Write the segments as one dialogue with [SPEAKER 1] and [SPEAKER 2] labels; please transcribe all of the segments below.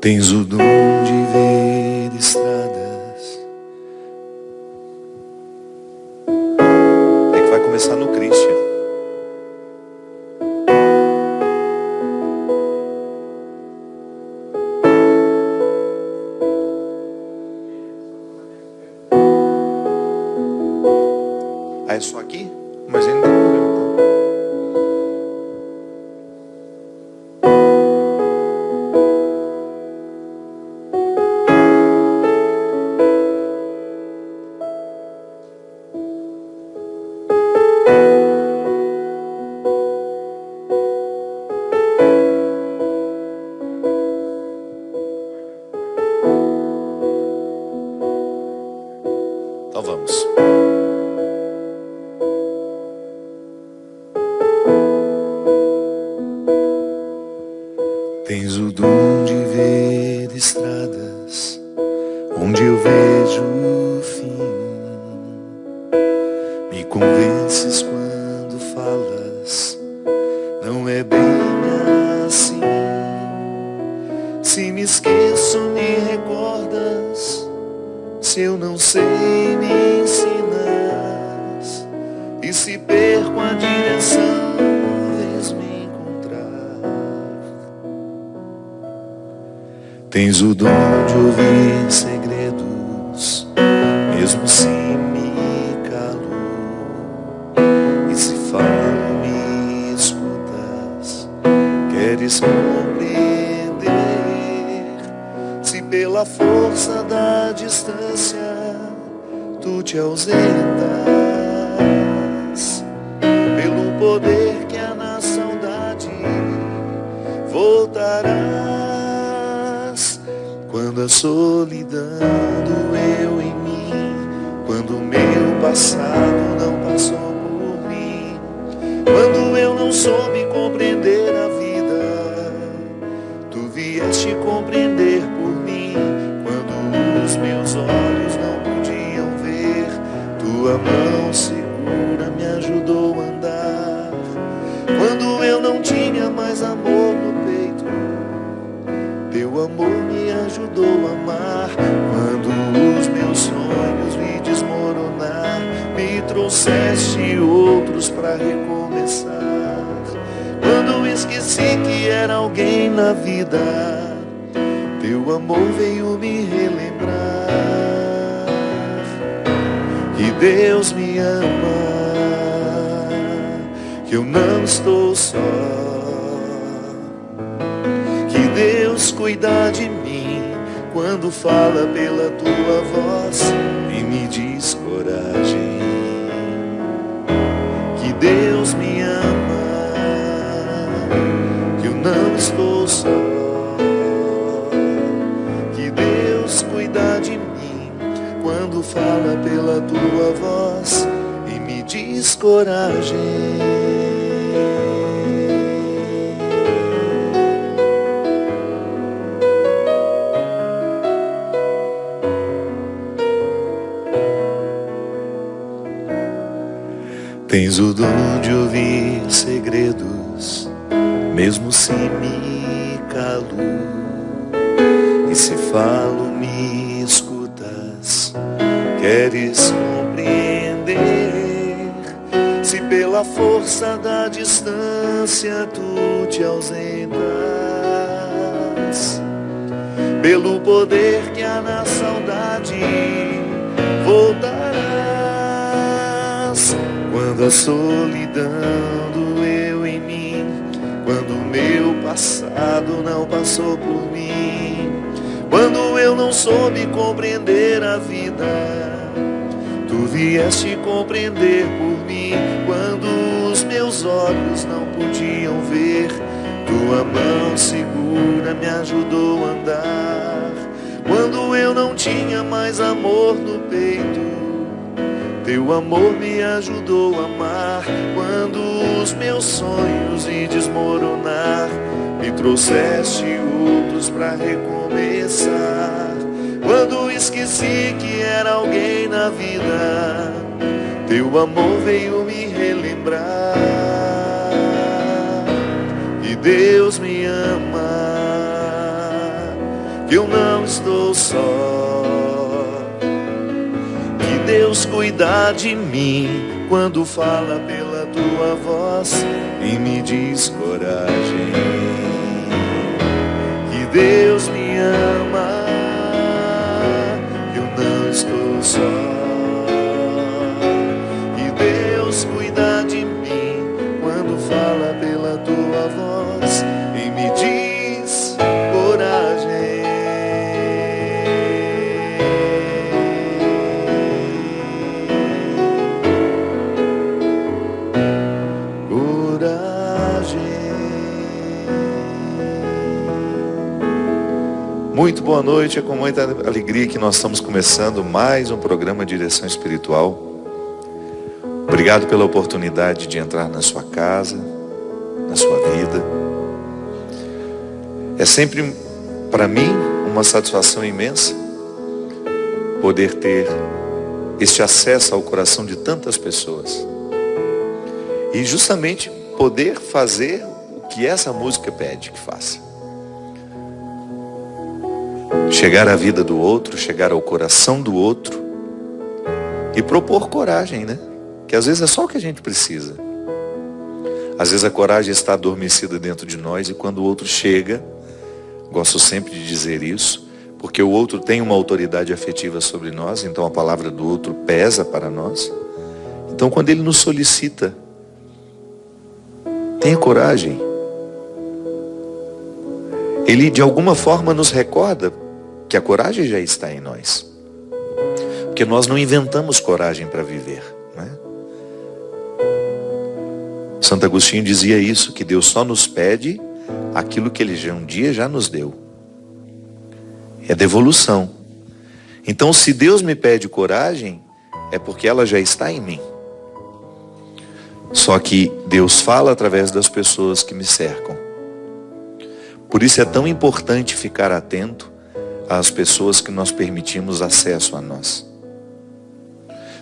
[SPEAKER 1] Tens o dom de ver estradas. É que vai começar no Christian. Ah, é só aqui? Mas ainda não tem problema, tá? Então vamos. Tens o dom de ver estradas onde eu vejo o fim. Me convences quando falas, não é bem assim. Se me esqueço, me recordas. Se eu não sei, me ensinas. E se perco a direção, vens me encontrar. Tens o dom de ouvir segredos, mesmo se me calo. E se falo, me escutas. Queres compreender. Se pela força da distância tu te ausentas, pelo poder que há na saudade voltarás. Quando a solidão doeu em mim, quando o meu passado não passou por mim, quando eu não soube compreender a vida, tu vieste compreender por mim. Quando os meus olhos não podiam ver, tua mão segura me ajudou a andar. Quando eu não tinha mais amor no peito, teu amor me ajudou a amar. Quando os meus sonhos vi desmoronar, me trouxeste outros pra recomeçar. Quando esqueci que era alguém na vida, teu amor veio me relembrar que Deus me ama, que eu não estou só, que Deus cuida de mim quando fala pela tua voz e me diz coragem, que Deus me ama, que eu não estou só, que Deus cuida de mim quando fala pela tua voz e me diz coragem. Tens o dom de ouvir segredos, mesmo se me calo. E se falo, me escutas. Queres compreender. Se pela força da distância tu te ausentas, pelo poder que há na saudade voltarás. Quando a solidão doeu em mim, quando o meu passado não passou por mim, quando eu não soube compreender a vida, tu vieste compreender por mim. Quando os meus olhos não podiam ver, tua mão segura me ajudou a andar. Quando eu não tinha mais amor no peito, teu amor me ajudou a amar. Quando os meus sonhos iam desmoronar, me trouxeste outros pra recomeçar. Quando esqueci que era alguém na vida, teu amor veio me relembrar que Deus me ama, que eu não estou só, que Deus cuida de mim quando fala pela tua voz e me diz coragem, que Deus me ama, que eu não estou só, que Deus cuida de mim quando fala pela tua voz e me diz coragem. Muito boa noite, é com muita alegria que nós estamos começando mais um programa de Direção Espiritual. Obrigado pela oportunidade de entrar na sua casa, na sua vida. É sempre, para mim, uma satisfação imensa poder ter este acesso ao coração de tantas pessoas. E justamente poder fazer o que essa música pede que faça. Chegar à vida do outro, chegar ao coração do outro e propor coragem, né? Que às vezes é só o que a gente precisa. Às vezes a coragem está adormecida dentro de nós e quando o outro chega, gosto sempre de dizer isso, porque o outro tem uma autoridade afetiva sobre nós, então a palavra do outro pesa para nós. Então quando ele nos solicita, tenha coragem. Ele de alguma forma nos recorda que a coragem já está em nós. Porque nós não inventamos coragem para viver, né? Santo Agostinho dizia isso, que Deus só nos pede aquilo que Ele já um dia já nos deu. É devolução. Então se Deus me pede coragem, é porque ela já está em mim. Só que Deus fala através das pessoas que me cercam. Por isso é tão importante ficar atento às pessoas que nós permitimos acesso a nós.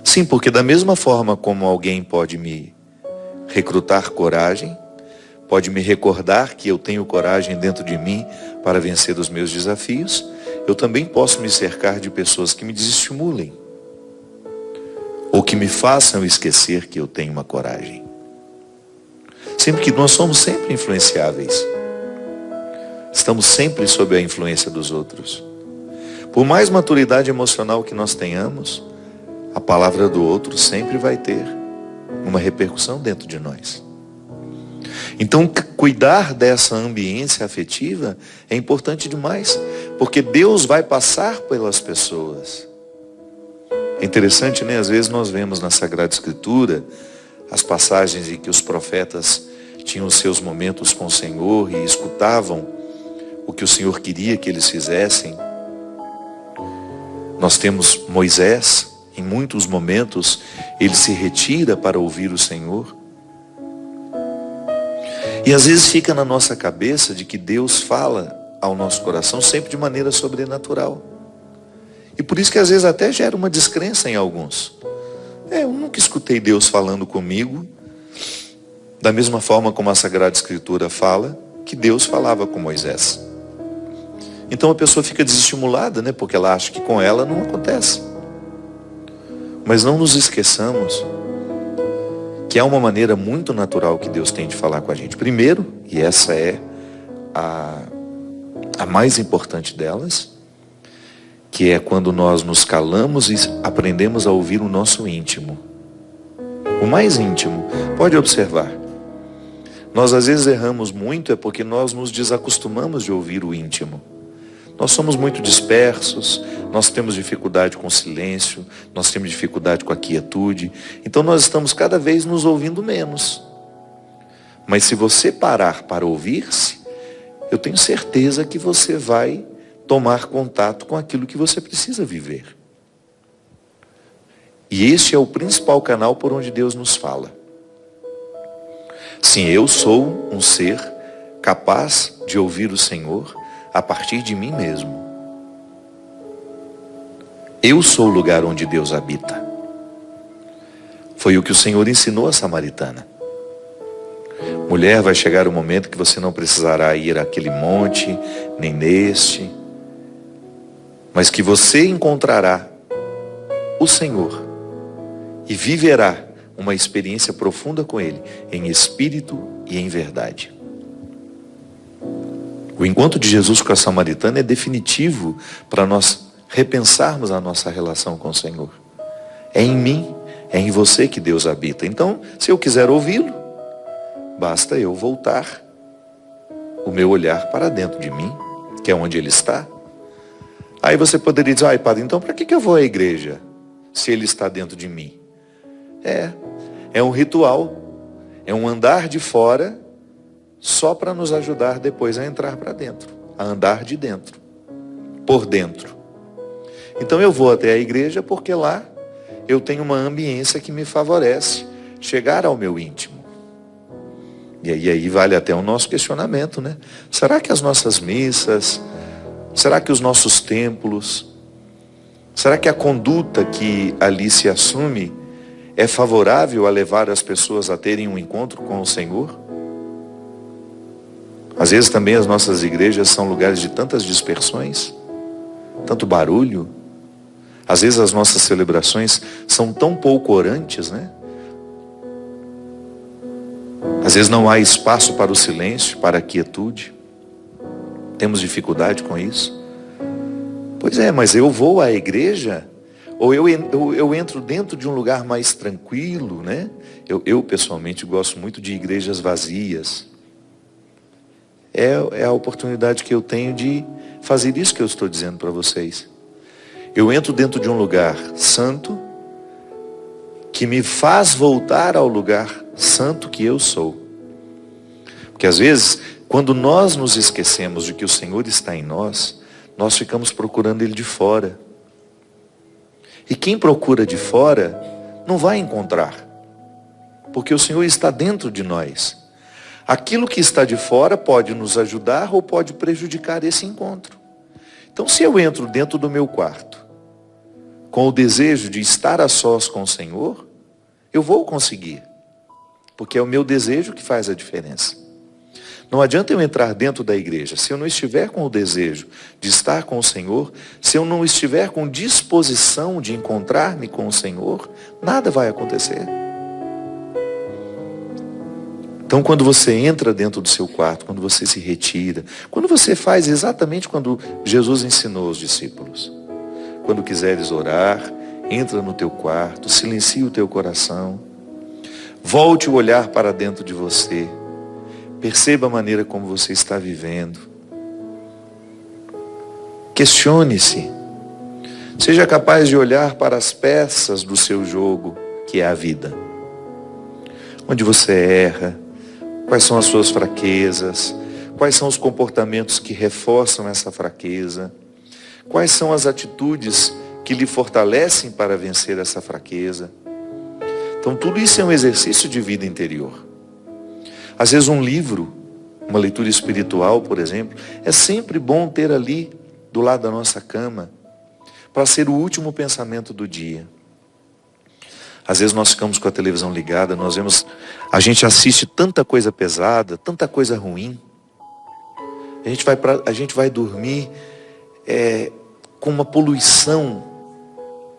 [SPEAKER 1] Sim, porque da mesma forma como alguém pode me recrutar coragem, pode me recordar que eu tenho coragem dentro de mim para vencer os meus desafios, eu também posso me cercar de pessoas que me desestimulem ou que me façam esquecer que eu tenho uma coragem. Sempre que nós somos sempre influenciáveis. Estamos sempre sob a influência dos outros. Por mais maturidade emocional que nós tenhamos, a palavra do outro sempre vai ter uma repercussão dentro de nós. Então, cuidar dessa ambiência afetiva é importante demais, porque Deus vai passar pelas pessoas. É interessante, né? Às vezes nós vemos na Sagrada Escritura as passagens em que os profetas tinham os seus momentos com o Senhor e escutavam o que o Senhor queria que eles fizessem. Nós temos Moisés, em muitos momentos, ele se retira para ouvir o Senhor. E às vezes fica na nossa cabeça de que Deus fala ao nosso coração sempre de maneira sobrenatural. E por isso que às vezes até gera uma descrença em alguns. Eu nunca escutei Deus falando comigo, da mesma forma como a Sagrada Escritura fala, que Deus falava com Moisés. Então a pessoa fica desestimulada, né? Porque ela acha que com ela não acontece. Mas não nos esqueçamos que há uma maneira muito natural que Deus tem de falar com a gente. Primeiro, e essa é a mais importante delas, que é quando nós nos calamos e aprendemos a ouvir o nosso íntimo. O mais íntimo. Pode observar. Nós às vezes erramos muito é porque nós nos desacostumamos de ouvir o íntimo. Nós somos muito dispersos, nós temos dificuldade com o silêncio, nós temos dificuldade com a quietude. Então nós estamos cada vez nos ouvindo menos. Mas se você parar para ouvir-se, eu tenho certeza que você vai tomar contato com aquilo que você precisa viver. E este é o principal canal por onde Deus nos fala. Sim, eu sou um ser capaz de ouvir o Senhor a partir de mim mesmo. Eu sou o lugar onde Deus habita. Foi o que o Senhor ensinou a samaritana. Mulher, vai chegar o momento que você não precisará ir àquele monte, nem neste. mas que você encontrará o Senhor e viverá uma experiência profunda com Ele, em espírito e em verdade. O encontro de Jesus com a samaritana é definitivo para nós repensarmos a nossa relação com o Senhor. É em mim, é em você que Deus habita. Então, se eu quiser ouvi-lo, basta eu voltar o meu olhar para dentro de mim, que é onde Ele está. Aí você poderia dizer, Padre, então para que eu vou à igreja, se Ele está dentro de mim? É um ritual, é um andar de fora, só para nos ajudar depois a entrar para dentro, a andar de dentro, por dentro. Então eu vou até a igreja porque lá eu tenho uma ambiência que me favorece chegar ao meu íntimo. E aí vale até o nosso questionamento, né? Será que as nossas missas, será que os nossos templos, será que a conduta que ali se assume é favorável a levar as pessoas a terem um encontro com o Senhor? Às vezes também as nossas igrejas são lugares de tantas dispersões, tanto barulho. Às vezes as nossas celebrações são tão pouco orantes, né? Às vezes não há espaço para o silêncio, para a quietude. Temos dificuldade com isso. Pois é, mas eu vou à igreja, ou eu entro dentro de um lugar mais tranquilo, né? Eu pessoalmente gosto muito de igrejas vazias. É a oportunidade que eu tenho de fazer isso que eu estou dizendo para vocês. Eu entro dentro de um lugar santo, que me faz voltar ao lugar santo que eu sou. Porque às vezes, quando nós nos esquecemos de que o Senhor está em nós, nós ficamos procurando Ele de fora. E quem procura de fora, não vai encontrar. Porque o Senhor está dentro de nós. Aquilo que está de fora pode nos ajudar ou pode prejudicar esse encontro. Então, se eu entro dentro do meu quarto, com o desejo de estar a sós com o Senhor, eu vou conseguir. Porque é o meu desejo que faz a diferença. Não adianta eu entrar dentro da igreja, se eu não estiver com o desejo de estar com o Senhor, se eu não estiver com disposição de encontrar-me com o Senhor, nada vai acontecer. Então, quando você entra dentro do seu quarto, quando você se retira, quando você faz exatamente quando Jesus ensinou aos discípulos, quando quiseres orar, entra no teu quarto, silencia o teu coração, volte o olhar para dentro de você, perceba a maneira como você está vivendo, questione-se, seja capaz de olhar para as peças do seu jogo, que é a vida, onde você erra, quais são as suas fraquezas, quais são os comportamentos que reforçam essa fraqueza, quais são as atitudes que lhe fortalecem para vencer essa fraqueza. Então tudo isso é um exercício de vida interior. Às vezes um livro, uma leitura espiritual, por exemplo, é sempre bom ter ali do lado da nossa cama, para ser o último pensamento do dia. Às vezes nós ficamos com a televisão ligada, a gente assiste tanta coisa pesada, tanta coisa ruim. A gente vai dormir com uma poluição,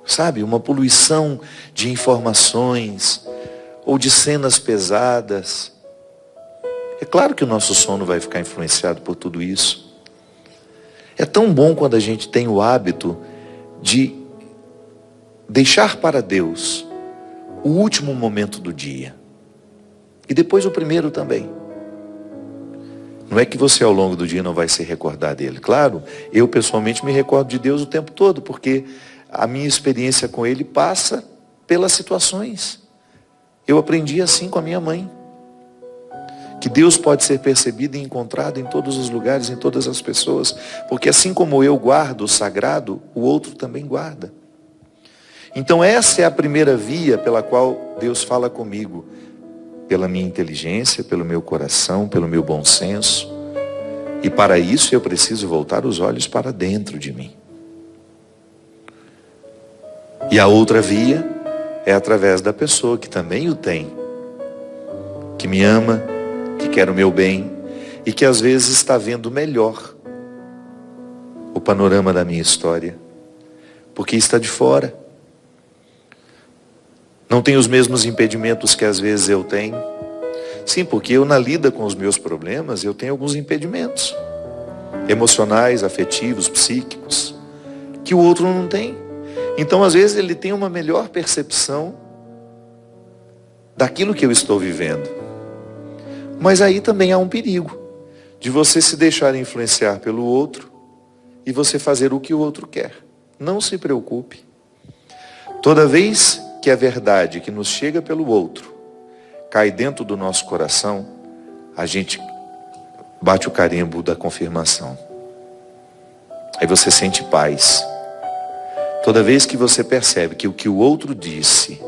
[SPEAKER 1] sabe? Uma poluição de informações ou de cenas pesadas. É claro que o nosso sono vai ficar influenciado por tudo isso. É tão bom quando a gente tem o hábito de deixar para Deus o último momento do dia. E depois o primeiro também. Não é que você ao longo do dia não vai se recordar dele. Claro, eu pessoalmente me recordo de Deus o tempo todo, porque a minha experiência com Ele passa pelas situações. Eu aprendi assim com a minha mãe. Que Deus pode ser percebido e encontrado em todos os lugares, em todas as pessoas. Porque assim como eu guardo o sagrado, o outro também guarda. Então essa é a primeira via pela qual Deus fala comigo. Pela minha inteligência, pelo meu coração, pelo meu bom senso. E para isso eu preciso voltar os olhos para dentro de mim. E a outra via é através da pessoa que também o tem. Que me ama, que quer o meu bem e que às vezes está vendo melhor o panorama da minha história. porque está de fora. Não tem os mesmos impedimentos que às vezes eu tenho. Sim, porque eu na lida com os meus problemas, eu tenho alguns impedimentos. Emocionais, afetivos, psíquicos, que o outro não tem. Então às vezes ele tem uma melhor percepção daquilo que eu estou vivendo. Mas aí também há um perigo de você se deixar influenciar pelo outro e você fazer o que o outro quer. Não se preocupe. Toda vez que a verdade que nos chega pelo outro cai dentro do nosso coração, a gente bate o carimbo da confirmação. Aí você sente paz. Toda vez que você percebe que o que o outro disse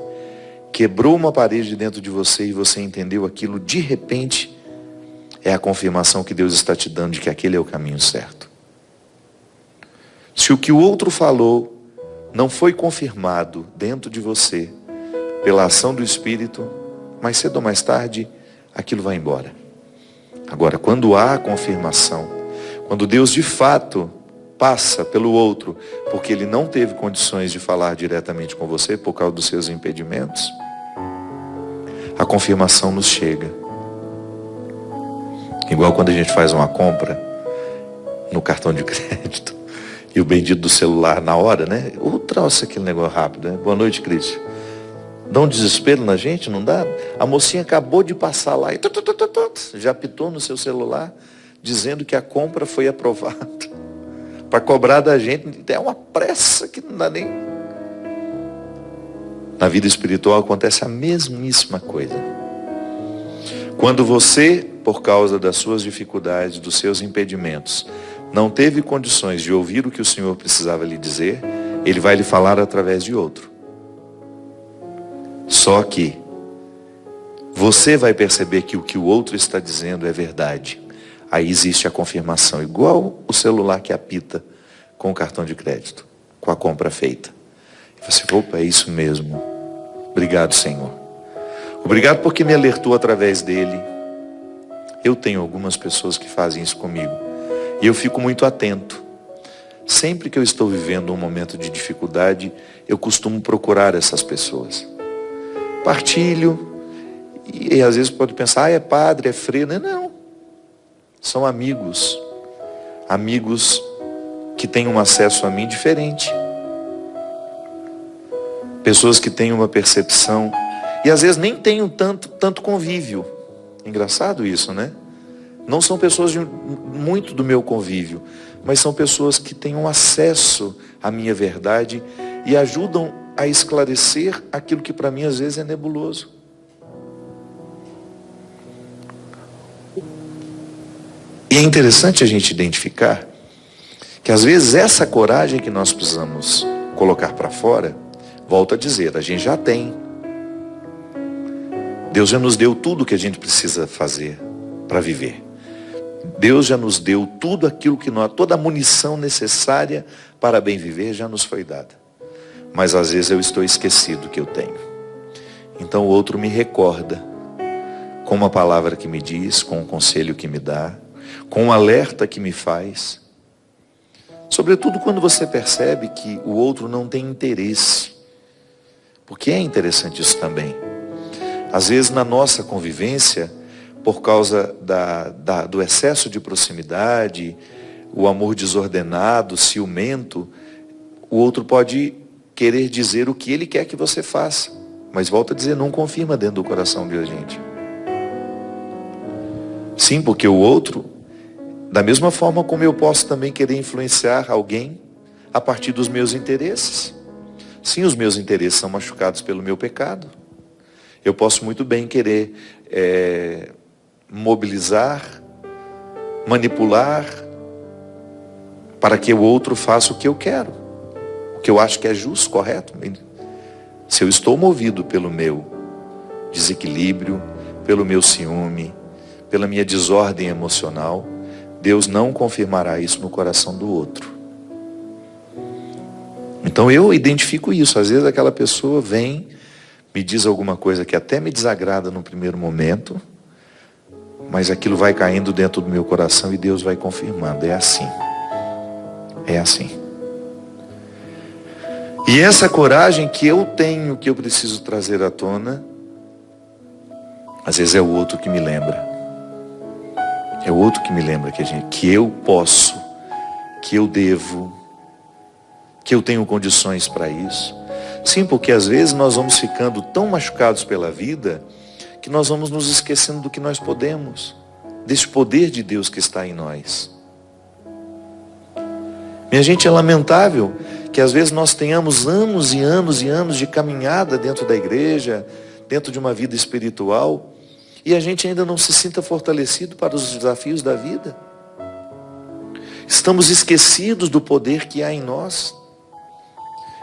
[SPEAKER 1] quebrou uma parede dentro de você e você entendeu aquilo, de repente é a confirmação que Deus está te dando de que aquele é o caminho certo. Se o que o outro falou não foi confirmado dentro de você pela ação do Espírito, mais cedo ou mais tarde, aquilo vai embora. Agora, quando há a confirmação, quando Deus de fato passa pelo outro, porque ele não teve condições de falar diretamente com você por causa dos seus impedimentos, a confirmação nos chega. Igual quando a gente faz uma compra no cartão de crédito e o bendito do celular na hora, né? Ou trouxe aquele negócio rápido, né? Boa noite, Cris. Dá um desespero na gente, não dá? A mocinha acabou de passar lá e já apitou no seu celular dizendo que a compra foi aprovada. Para cobrar da gente, é uma pressa que não dá nem. Na vida espiritual acontece a mesmíssima coisa. Quando você, por causa das suas dificuldades, dos seus impedimentos, não teve condições de ouvir o que o Senhor precisava lhe dizer, Ele vai lhe falar através de outro. Só que você vai perceber que o que o outro está dizendo é verdade. Aí existe a confirmação, igual o celular que apita com o cartão de crédito, com a compra feita. E você, opa, é isso mesmo. Obrigado, Senhor. Obrigado porque me alertou através dele. Eu tenho algumas pessoas que fazem isso comigo. E eu fico muito atento. Sempre que eu estou vivendo um momento de dificuldade, eu costumo procurar essas pessoas. Partilho. E às vezes pode pensar, é padre, é freira. Não. São amigos. Amigos que têm um acesso a mim diferente. Pessoas que têm uma percepção. E às vezes nem tenho tanto convívio. Engraçado isso, né? Não são pessoas muito do meu convívio, mas são pessoas que têm um acesso à minha verdade e ajudam a esclarecer aquilo que para mim às vezes é nebuloso. E é interessante a gente identificar que às vezes essa coragem que nós precisamos colocar para fora, volto a dizer, a gente já tem. Deus já nos deu tudo o que a gente precisa fazer para viver. Deus já nos deu tudo aquilo que nós, toda a munição necessária para bem viver já nos foi dada. Mas às vezes eu estou esquecido que eu tenho. Então o outro me recorda com uma palavra que me diz, com um conselho que me dá, com um alerta que me faz. Sobretudo quando você percebe que o outro não tem interesse. Porque é interessante isso também. Às vezes na nossa convivência, por causa do excesso de proximidade, o amor desordenado, ciumento, o outro pode querer dizer o que ele quer que você faça. Mas volta a dizer, não confirma dentro do coração de a gente. Sim, porque o outro, da mesma forma como eu posso também querer influenciar alguém a partir dos meus interesses. Sim, os meus interesses são machucados pelo meu pecado. Eu posso muito bem querer mobilizar, manipular, para que o outro faça o que eu quero, o que eu acho que é justo, correto. Se eu estou movido pelo meu desequilíbrio, pelo meu ciúme, pela minha desordem emocional, Deus não confirmará isso no coração do outro. Então eu identifico isso. Às vezes aquela pessoa vem, me diz alguma coisa que até me desagrada no primeiro momento, mas aquilo vai caindo dentro do meu coração e Deus vai confirmando. É assim. É assim. E essa coragem que eu tenho, que eu preciso trazer à tona, às vezes é o outro que me lembra. É o outro que me lembra que eu posso, que eu devo, que eu tenho condições para isso. Sim, porque às vezes nós vamos ficando tão machucados pela vida que nós vamos nos esquecendo do que nós podemos, desse poder de Deus que está em nós. Minha gente, é lamentável que às vezes nós tenhamos anos e anos e anos de caminhada dentro da igreja, dentro de uma vida espiritual, e a gente ainda não se sinta fortalecido para os desafios da vida. Estamos esquecidos do poder que há em nós.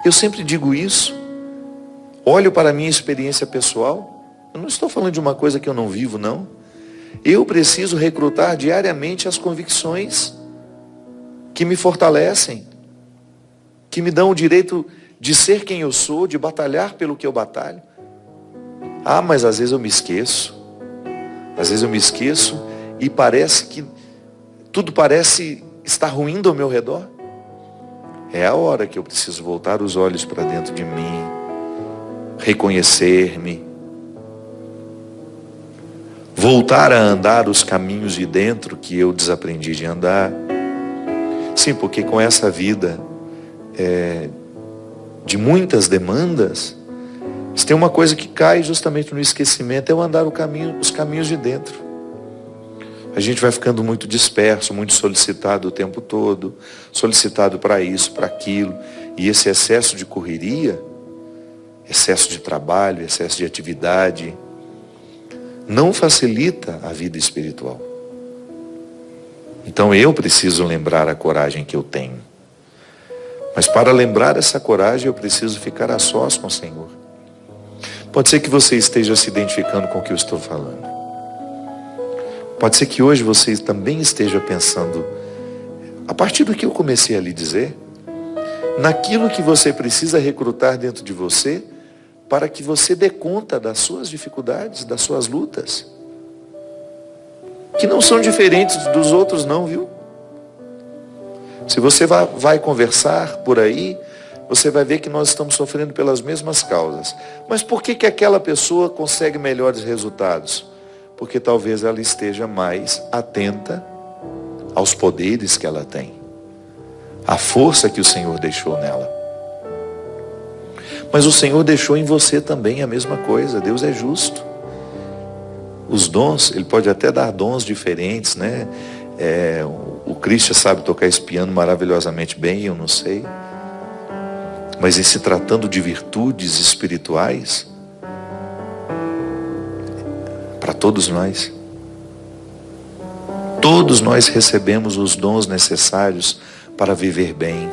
[SPEAKER 1] Eu sempre digo isso. Olho para a minha experiência pessoal. Eu não estou falando de uma coisa que eu não vivo, não. Eu preciso recrutar diariamente as convicções que me fortalecem, que me dão o direito de ser quem eu sou, de batalhar pelo que eu batalho. Ah, mas às vezes eu me esqueço. Às vezes eu me esqueço e parece que tudo parece estar ruindo ao meu redor. É a hora que eu preciso voltar os olhos para dentro de mim, reconhecer-me, voltar a andar os caminhos de dentro que eu desaprendi de andar. Sim, porque com essa vida de muitas demandas, se tem uma coisa que cai justamente no esquecimento, é o andar os caminhos de dentro. A gente vai ficando muito disperso, muito solicitado o tempo todo, solicitado para isso, para aquilo, e esse excesso de correria, excesso de trabalho, excesso de atividade, não facilita a vida espiritual. Então eu preciso lembrar a coragem que eu tenho. Mas para lembrar essa coragem, eu preciso ficar a sós com o Senhor. Pode ser que você esteja se identificando com o que eu estou falando. Pode ser que hoje você também esteja pensando, a partir do que eu comecei a lhe dizer, naquilo que você precisa recrutar dentro de você, para que você dê conta das suas dificuldades, das suas lutas, que não são diferentes dos outros não, viu? Se você vai conversar por aí, você vai ver que nós estamos sofrendo pelas mesmas causas. Mas por que aquela pessoa consegue melhores resultados? Porque talvez ela esteja mais atenta aos poderes que ela tem, à força que o Senhor deixou nela. Mas o Senhor deixou em você também a mesma coisa. Deus é justo. Os dons, Ele pode até dar dons diferentes, né? O Christian sabe tocar esse piano maravilhosamente bem, eu não sei. Mas em se tratando de virtudes espirituais, para todos nós recebemos os dons necessários para viver bem.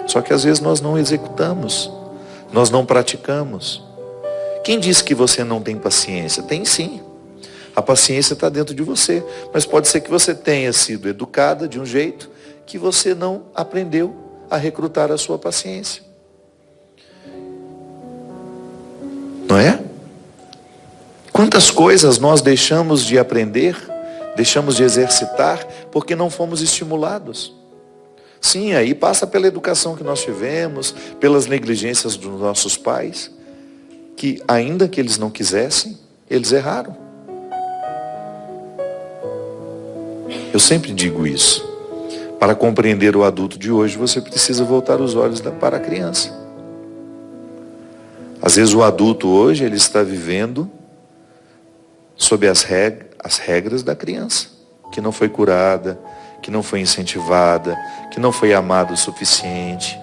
[SPEAKER 1] Só que às vezes nós não executamos, nós não praticamos. Quem disse que você não tem paciência? Tem sim. A paciência está dentro de você, mas pode ser que você tenha sido educada de um jeito que você não aprendeu a recrutar a sua paciência. Não é? Quantas coisas nós deixamos de aprender, deixamos de exercitar, porque não fomos estimulados. Sim, aí passa pela educação que nós tivemos, pelas negligências dos nossos pais, que ainda que eles não quisessem, eles erraram. Eu sempre digo isso. Para compreender o adulto de hoje, você precisa voltar os olhos para a criança. Às vezes o adulto hoje, ele está vivendo sob as regras da criança, que não foi curada, que não foi incentivada, que não foi amada o suficiente.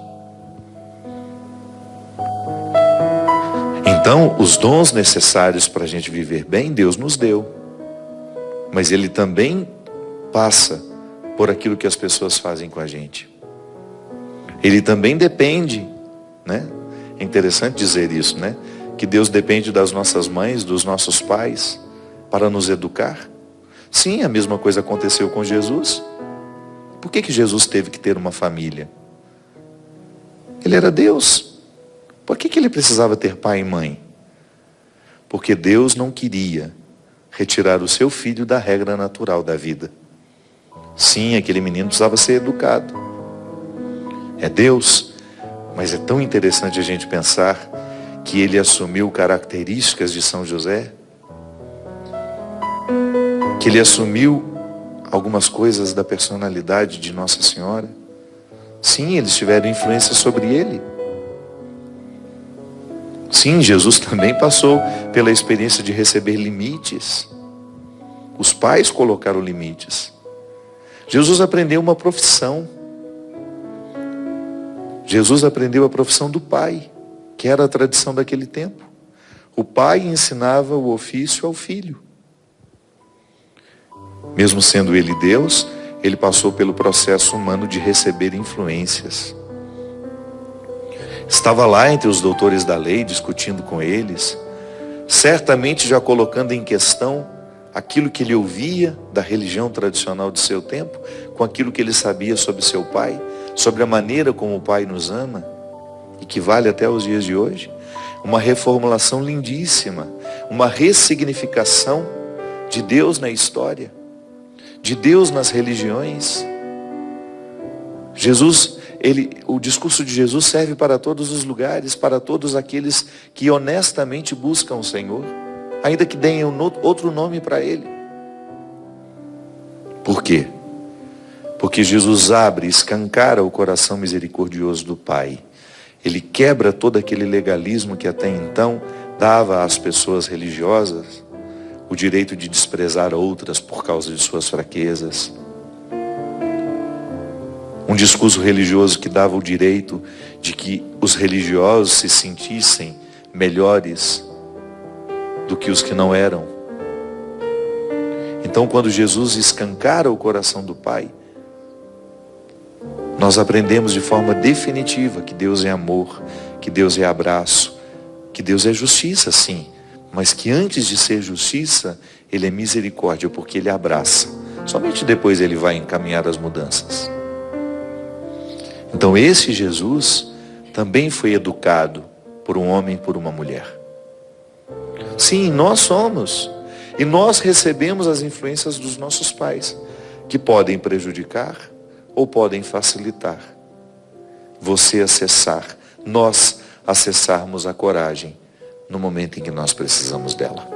[SPEAKER 1] Então, os dons necessários para a gente viver bem, Deus nos deu. Mas Ele também passa por aquilo que as pessoas fazem com a gente. Ele também depende, né? É interessante dizer isso, né? Que Deus depende das nossas mães, dos nossos pais, para nos educar. Sim, a mesma coisa aconteceu com Jesus. Por que Jesus teve que ter uma família? Ele era Deus. Por que ele precisava ter pai e mãe? Porque Deus não queria retirar o seu filho da regra natural da vida. Sim, aquele menino precisava ser educado. É Deus. Mas é tão interessante a gente pensar que ele assumiu características de São José, que ele assumiu algumas coisas da personalidade de Nossa Senhora. Sim, eles tiveram influência sobre ele. Sim, Jesus também passou pela experiência de receber limites. Os pais colocaram limites. Jesus aprendeu uma profissão. Jesus aprendeu a profissão do pai, que era a tradição daquele tempo. O pai ensinava o ofício ao filho. Mesmo sendo ele Deus, ele passou pelo processo humano de receber influências. Estava lá entre os doutores da lei, discutindo com eles, certamente já colocando em questão aquilo que ele ouvia da religião tradicional de seu tempo, com aquilo que ele sabia sobre seu pai, sobre a maneira como o pai nos ama, e que vale até os dias de hoje. Uma reformulação lindíssima, uma ressignificação de Deus na história, de Deus nas religiões. O discurso de Jesus serve para todos os lugares, para todos aqueles que honestamente buscam o Senhor, ainda que deem outro nome para Ele. Por quê? Porque Jesus abre, escancara o coração misericordioso do Pai. Ele quebra todo aquele legalismo que até então dava às pessoas religiosas o direito de desprezar outras por causa de suas fraquezas. Um discurso religioso que dava o direito de que os religiosos se sentissem melhores do que os que não eram. Então, quando Jesus escancara o coração do Pai, nós aprendemos de forma definitiva que Deus é amor, que Deus é abraço, que Deus é justiça, sim, mas que antes de ser justiça, Ele é misericórdia, porque Ele abraça. Somente depois Ele vai encaminhar as mudanças. Então esse Jesus também foi educado por um homem e por uma mulher. Sim, nós somos. E nós recebemos as influências dos nossos pais, que podem prejudicar ou podem facilitar. Você acessar, nós acessarmos a coragem no momento em que nós precisamos dela.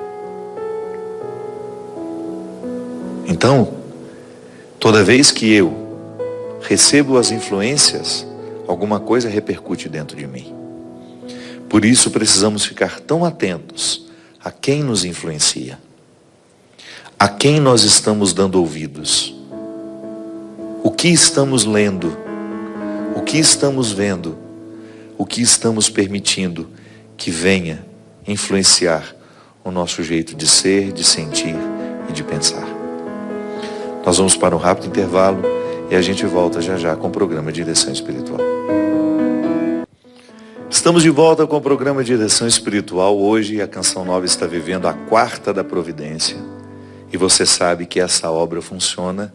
[SPEAKER 1] Então, toda vez que eu recebo as influências, alguma coisa repercute dentro de mim. Por isso precisamos ficar tão atentos a quem nos influencia, a quem nós estamos dando ouvidos, o que estamos lendo, o que estamos vendo, o que estamos permitindo que venha influenciar o nosso jeito de ser, de sentir e de pensar. Nós vamos para um rápido intervalo e a gente volta já já com o programa Direção Espiritual. Estamos de volta com o programa Direção Espiritual. Hoje a Canção Nova está vivendo a quarta da Providência. E você sabe que essa obra funciona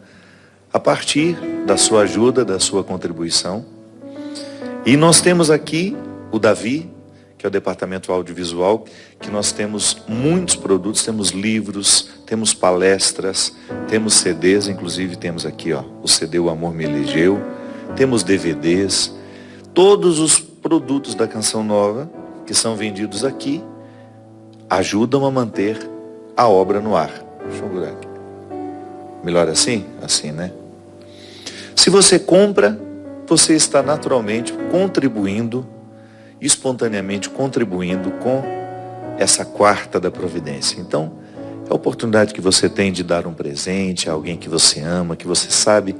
[SPEAKER 1] a partir da sua ajuda, da sua contribuição. E nós temos aqui o Davi, que é o departamento audiovisual, que nós temos muitos produtos, temos livros, temos palestras, temos CDs, inclusive temos aqui o CD O Amor Me Elegeu, temos DVDs, todos os produtos da Canção Nova que são vendidos aqui ajudam a manter a obra no ar. Deixa eu virar aqui. Melhor assim? Assim, né? Se você compra, você está naturalmente contribuindo, espontaneamente contribuindo com essa quarta da providência. Então, é a oportunidade que você tem de dar um presente a alguém que você ama, que você sabe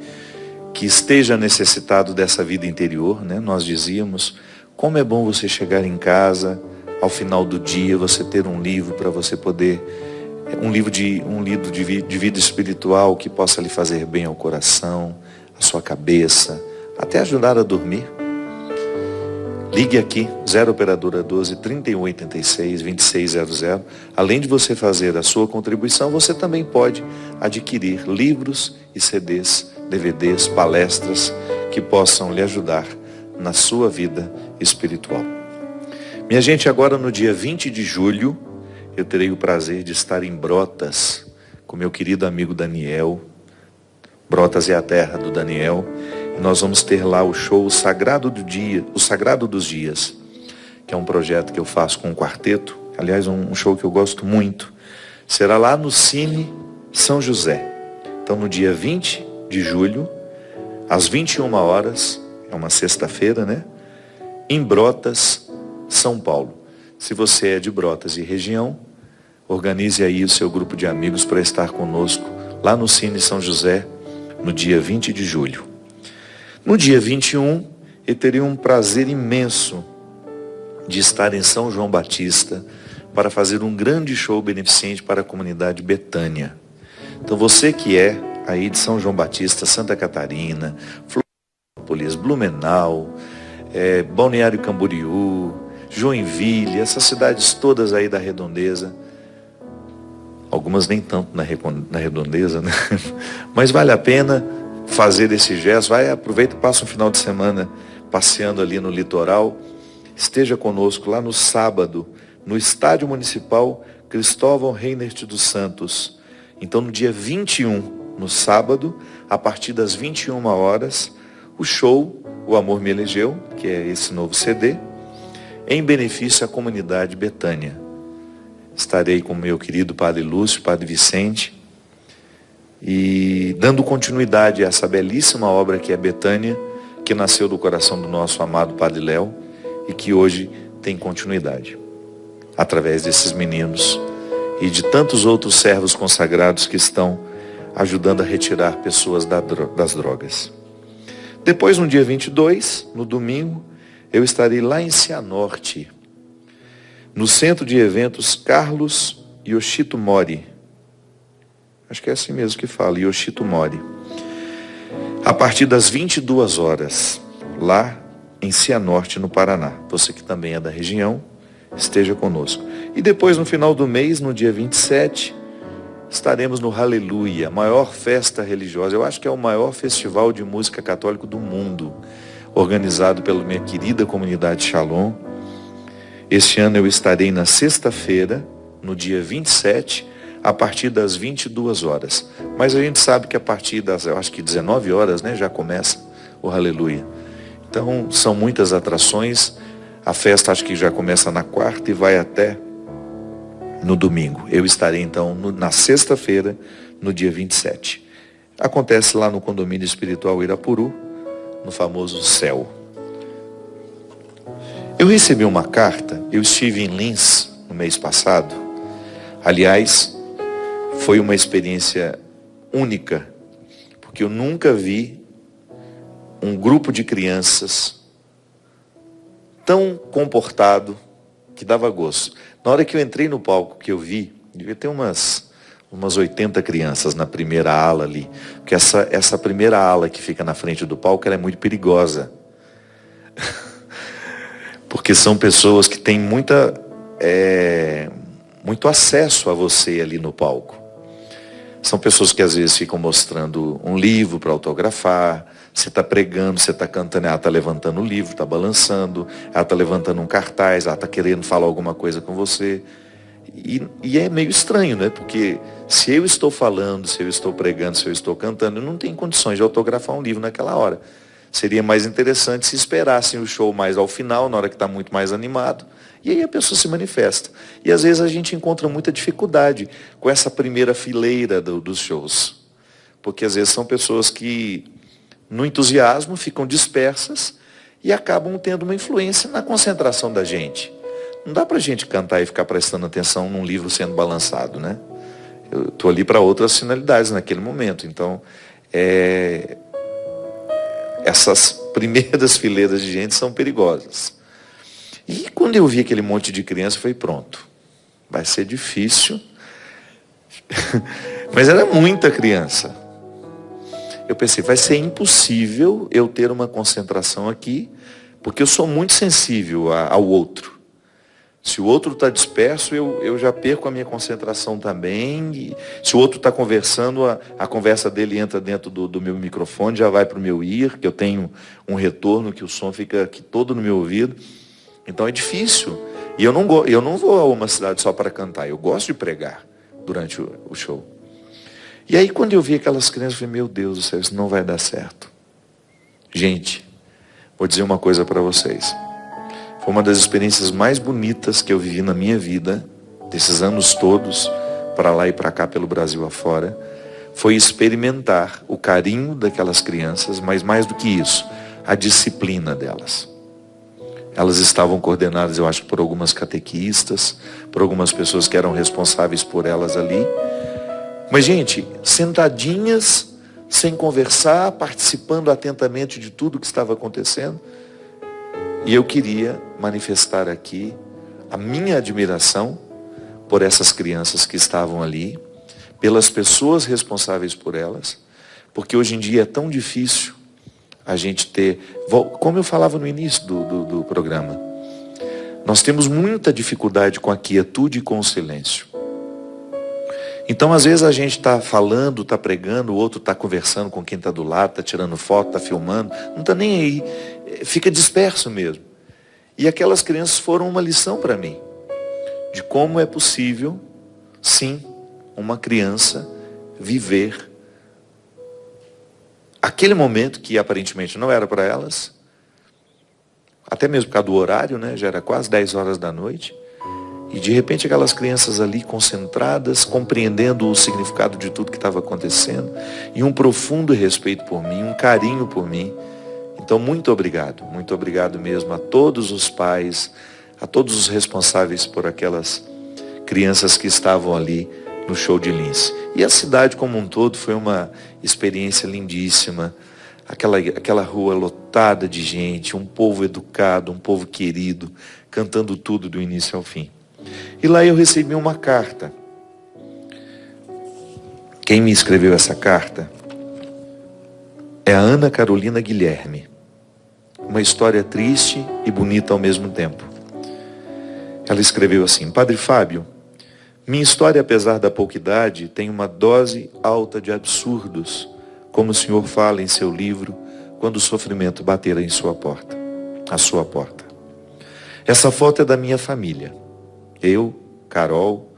[SPEAKER 1] que esteja necessitado dessa vida interior, né? Nós dizíamos, como é bom você chegar em casa, ao final do dia, você ter um livro para você poder, um livro de vida espiritual que possa lhe fazer bem ao coração, à sua cabeça, até ajudar a dormir. Ligue aqui, 0 operadora 12 3186 2600. Além de você fazer a sua contribuição, você também pode adquirir livros e CDs, DVDs, palestras que possam lhe ajudar na sua vida espiritual. Minha gente, agora no dia 20 de julho, eu terei o prazer de estar em Brotas com meu querido amigo Daniel. Brotas é a terra do Daniel. Nós vamos ter lá o show O Sagrado do Dia, O Sagrado dos Dias, que é um projeto que eu faço com um quarteto. Aliás, um show que eu gosto muito. Será lá no Cine São José. Então, no dia 20 de julho, às 21 horas, é uma sexta-feira, né? Em Brotas, São Paulo. Se você é de Brotas e região, organize aí o seu grupo de amigos para estar conosco lá no Cine São José, no dia 20 de julho. No dia 21, eu teria um prazer imenso de estar em São João Batista para fazer um grande show beneficente para a comunidade Betânia. Então você que é aí de São João Batista, Santa Catarina, Florianópolis, Blumenau, Balneário Camboriú, Joinville, essas cidades todas aí da redondeza, algumas nem tanto na redondeza, né? Mas vale a pena fazer esse gesto. Aproveita e passa um final de semana passeando ali no litoral. Esteja conosco lá no sábado, no Estádio Municipal Cristóvão Reinert dos Santos. Então, no dia 21, no sábado, a partir das 21 horas, o show O Amor Me Elegeu, que é esse novo CD, em benefício à comunidade Betânia. Estarei com o meu querido Padre Lúcio, Padre Vicente, e dando continuidade a essa belíssima obra que é Betânia, que nasceu do coração do nosso amado Padre Léo e que hoje tem continuidade, através desses meninos e de tantos outros servos consagrados que estão ajudando a retirar pessoas das drogas. Depois, no dia 22, no domingo, eu estarei lá em Cianorte, no Centro de Eventos Carlos Yoshito Mori. Acho que é assim mesmo que fala, Yoshito Mori. A partir das 22 horas, lá em Cianorte, no Paraná. Você que também é da região, esteja conosco. E depois, no final do mês, no dia 27, estaremos no Hallelujah, a maior festa religiosa. Eu acho que é o maior festival de música católica do mundo, organizado pela minha querida comunidade Shalom. Este ano eu estarei na sexta-feira, no dia 27, a partir das 22 horas. Mas a gente sabe que a partir das, eu acho que 19 horas, né, já começa o Aleluia. Então, são muitas atrações. A festa acho que já começa na quarta e vai até no domingo. Eu estarei, então, na sexta-feira, no dia 27. Acontece lá no Condomínio Espiritual Irapuru, no famoso Céu. Eu recebi uma carta, eu estive em Lins no mês passado. Aliás, foi uma experiência única, porque eu nunca vi um grupo de crianças tão comportado que dava gosto. Na hora que eu entrei no palco, que eu vi, devia ter umas 80 crianças na primeira ala ali, porque essa primeira ala que fica na frente do palco, ela é muito perigosa. Porque são pessoas que têm muito acesso a você ali no palco. São pessoas que às vezes ficam mostrando um livro para autografar, você está pregando, você está cantando, ela está levantando o livro, está balançando, ela está levantando um cartaz, ela está querendo falar alguma coisa com você. E é meio estranho, né? Porque se eu estou falando, se eu estou pregando, se eu estou cantando, eu não tenho condições de autografar um livro naquela hora. Seria mais interessante se esperassem o show mais ao final, na hora que está muito mais animado. E aí a pessoa se manifesta. E às vezes a gente encontra muita dificuldade com essa primeira fileira dos shows. Porque às vezes são pessoas que, no entusiasmo, ficam dispersas e acabam tendo uma influência na concentração da gente. Não dá para a gente cantar e ficar prestando atenção num livro sendo balançado, né? Eu estou ali para outras finalidades naquele momento. Então, essas primeiras fileiras de gente são perigosas. E quando eu vi aquele monte de criança, eu falei, pronto, vai ser difícil. Mas era muita criança. Eu pensei, vai ser impossível eu ter uma concentração aqui, porque eu sou muito sensível ao outro. Se o outro está disperso, eu já perco a minha concentração também. E se o outro está conversando, a conversa dele entra dentro do meu microfone, já vai para o meu ear, que eu tenho um retorno, que o som fica aqui todo no meu ouvido. Então é difícil. E eu não vou a uma cidade só para cantar, eu gosto de pregar durante o show. E aí quando eu vi aquelas crianças, eu falei, meu Deus do céu, isso não vai dar certo. Gente, vou dizer uma coisa para vocês. Foi uma das experiências mais bonitas que eu vivi na minha vida, desses anos todos, para lá e para cá pelo Brasil afora, foi experimentar o carinho daquelas crianças, mas mais do que isso, a disciplina delas. Elas estavam coordenadas, eu acho, por algumas catequistas, por algumas pessoas que eram responsáveis por elas ali. Mas, gente, sentadinhas, sem conversar, participando atentamente de tudo que estava acontecendo. E eu queria manifestar aqui a minha admiração por essas crianças que estavam ali, pelas pessoas responsáveis por elas, porque hoje em dia é tão difícil a gente ter, como eu falava no início do programa, nós temos muita dificuldade com a quietude e com o silêncio. Então, às vezes a gente está falando, está pregando, o outro está conversando com quem está do lado, está tirando foto, está filmando, não está nem aí, fica disperso mesmo. E aquelas crianças foram uma lição para mim, de como é possível, sim, uma criança viver aquele momento que aparentemente não era para elas, até mesmo por causa do horário, né? Já era quase 10 horas da noite, e de repente aquelas crianças ali concentradas, compreendendo o significado de tudo que estava acontecendo, e um profundo respeito por mim, um carinho por mim. Então, muito obrigado mesmo a todos os pais, a todos os responsáveis por aquelas crianças que estavam ali no show de Lince. E a cidade como um todo foi uma experiência lindíssima, aquela rua lotada de gente, um povo educado, um povo querido, cantando tudo do início ao fim. E lá eu recebi uma carta. Quem me escreveu essa carta é a Ana Carolina Guilherme. Uma história triste e bonita ao mesmo tempo. Ela escreveu assim: Padre Fábio, minha história, apesar da pouca idade, tem uma dose alta de absurdos, como o senhor fala em seu livro, quando o sofrimento bater em sua porta, à sua porta. Essa foto é da minha família. Eu, Carol,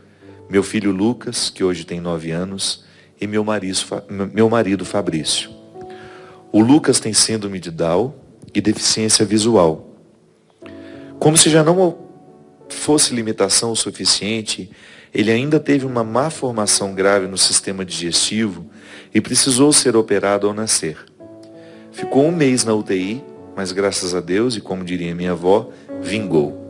[SPEAKER 1] meu filho Lucas, que hoje tem 9 anos, e meu marido Fabrício. O Lucas tem síndrome de Down e deficiência visual. Como se já não fosse limitação o suficiente, ele ainda teve uma má formação grave no sistema digestivo e precisou ser operado ao nascer. Ficou 1 mês na UTI, mas graças a Deus, e como diria minha avó, vingou.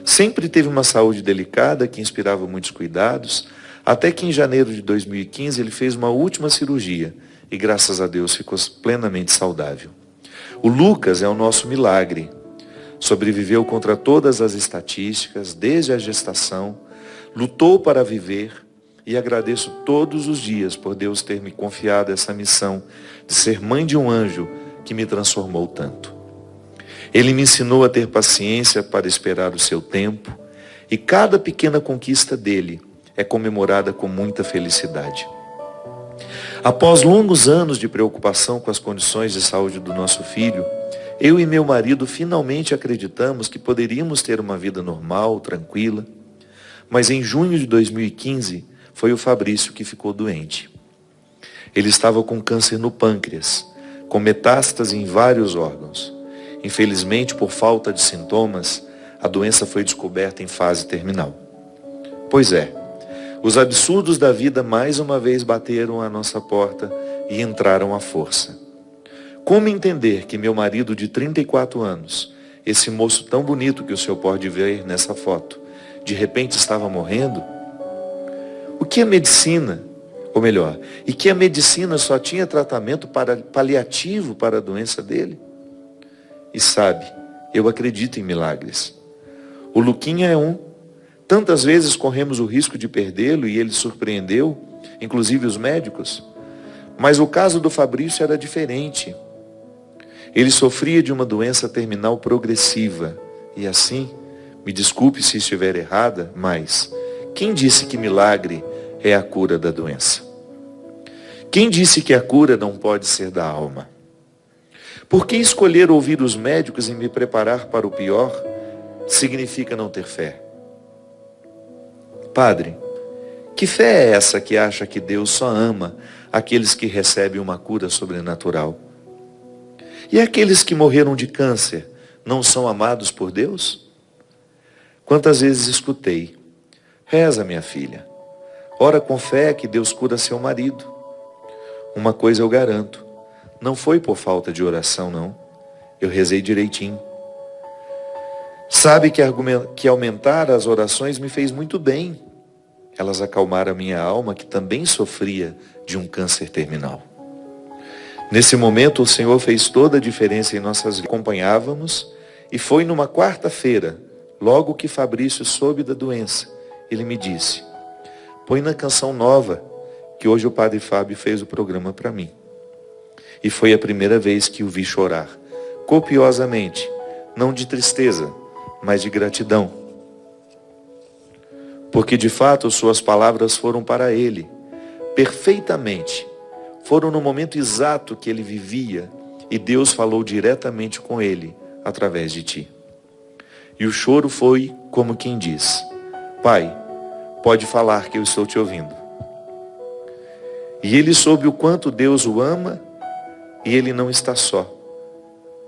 [SPEAKER 1] Sempre teve uma saúde delicada que inspirava muitos cuidados, até que em janeiro de 2015 ele fez uma última cirurgia e graças a Deus ficou plenamente saudável. O Lucas é o nosso milagre. Sobreviveu contra todas as estatísticas, desde a gestação, lutou para viver e agradeço todos os dias por Deus ter me confiado essa missão de ser mãe de um anjo que me transformou tanto. Ele me ensinou a ter paciência para esperar o seu tempo e cada pequena conquista dele é comemorada com muita felicidade. Após longos anos de preocupação com as condições de saúde do nosso filho, eu e meu marido finalmente acreditamos que poderíamos ter uma vida normal, tranquila. Mas em junho de 2015, foi o Fabrício que ficou doente. Ele estava com câncer no pâncreas, com metástase em vários órgãos. Infelizmente, por falta de sintomas, a doença foi descoberta em fase terminal. Pois é, os absurdos da vida mais uma vez bateram à nossa porta e entraram à força. Como entender que meu marido de 34 anos, esse moço tão bonito que o senhor pode ver nessa foto, de repente estava morrendo? O que a medicina, ou melhor, e que a medicina só tinha tratamento paliativo para a doença dele? E sabe, eu acredito em milagres. O Luquinha é um. Tantas vezes corremos o risco de perdê-lo e ele surpreendeu, inclusive os médicos. Mas o caso do Fabrício era diferente. Ele sofria de uma doença terminal progressiva e assim, me desculpe se estiver errada, mas quem disse que milagre é a cura da doença? Quem disse que a cura não pode ser da alma? Por que escolher ouvir os médicos e me preparar para o pior significa não ter fé? Padre, que fé é essa que acha que Deus só ama aqueles que recebem uma cura sobrenatural? E aqueles que morreram de câncer não são amados por Deus? Quantas vezes escutei: reza, minha filha, ora com fé que Deus cura seu marido. Uma coisa eu garanto, não foi por falta de oração, não. Eu rezei direitinho. Sabe que aumentar as orações me fez muito bem. Elas acalmaram a minha alma, que também sofria de um câncer terminal. Nesse momento, o Senhor fez toda a diferença em nossas vidas. Acompanhávamos, e foi numa quarta-feira, logo que Fabrício soube da doença, ele me disse: põe na canção nova, que hoje o Padre Fábio fez o programa para mim. E foi a primeira vez que o vi chorar, copiosamente, não de tristeza, mas de gratidão. Porque de fato suas palavras foram para ele, perfeitamente. Foram no momento exato que ele vivia, e Deus falou diretamente com ele, através de ti. E o choro foi como quem diz: Pai, pode falar que eu estou te ouvindo. E ele soube o quanto Deus o ama, e ele não está só.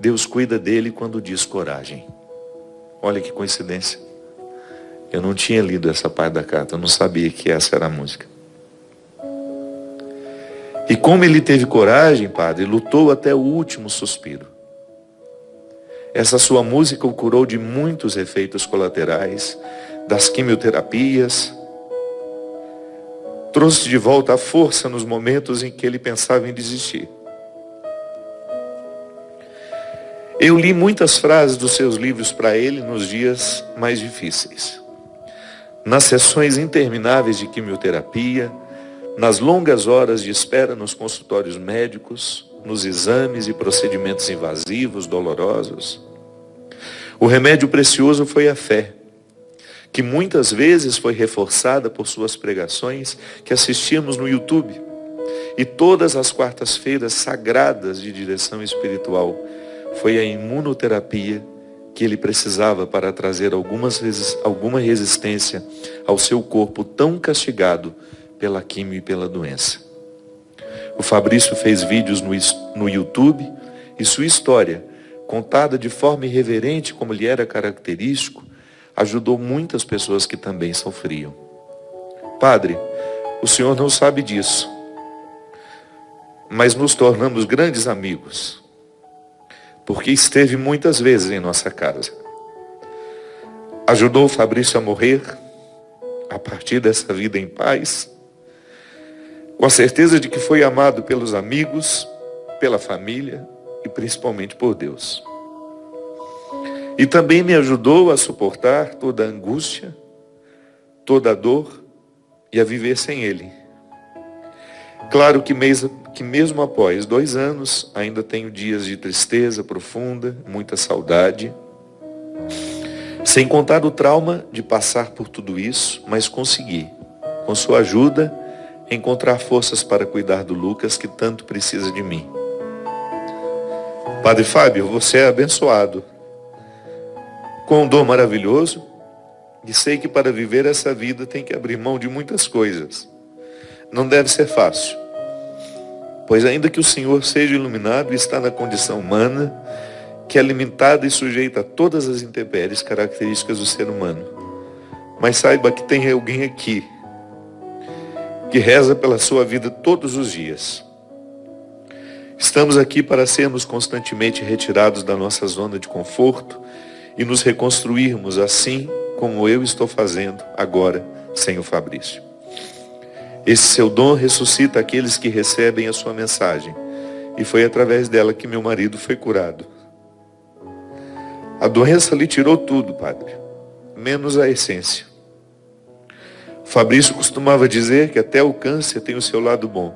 [SPEAKER 1] Deus cuida dele quando diz coragem. Olha que coincidência. Eu não tinha lido essa parte da carta, eu não sabia que essa era a música. E como ele teve coragem, Padre, lutou até o último suspiro. Essa sua música o curou de muitos efeitos colaterais, das quimioterapias, trouxe de volta a força nos momentos em que ele pensava em desistir. Eu li muitas frases dos seus livros para ele nos dias mais difíceis. Nas sessões intermináveis de quimioterapia, nas longas horas de espera nos consultórios médicos, nos exames e procedimentos invasivos, dolorosos. O remédio precioso foi a fé, que muitas vezes foi reforçada por suas pregações que assistíamos no YouTube, e todas as quartas-feiras sagradas de direção espiritual. Foi a imunoterapia que ele precisava para trazer alguma resistência ao seu corpo tão castigado pela quimio e pela doença. O Fabrício fez vídeos no YouTube e sua história, contada de forma irreverente como lhe era característico, ajudou muitas pessoas que também sofriam. Padre, o senhor não sabe disso, mas nos tornamos grandes amigos, porque esteve muitas vezes em nossa casa. Ajudou o Fabrício a morrer, a partir dessa vida em paz, com a certeza de que foi amado pelos amigos, pela família e principalmente por Deus. E também me ajudou a suportar toda a angústia, toda a dor e a viver sem ele. Claro que mesmo após 2 anos, ainda tenho dias de tristeza profunda, muita saudade. Sem contar o trauma de passar por tudo isso, mas consegui, com sua ajuda, encontrar forças para cuidar do Lucas, que tanto precisa de mim. Padre Fábio, você é abençoado, com um dom maravilhoso, e sei que para viver essa vida tem que abrir mão de muitas coisas. Não deve ser fácil, pois ainda que o Senhor seja iluminado e está na condição humana, que é limitada e sujeita a todas as intempéries características do ser humano, mas saiba que tem alguém aqui que reza pela sua vida todos os dias. Estamos aqui para sermos constantemente retirados da nossa zona de conforto e nos reconstruirmos assim como eu estou fazendo agora sem o Fabrício. Esse seu dom ressuscita aqueles que recebem a sua mensagem, e foi através dela que meu marido foi curado. A doença lhe tirou tudo, Padre, menos a essência. Fabrício costumava dizer que até o câncer tem o seu lado bom.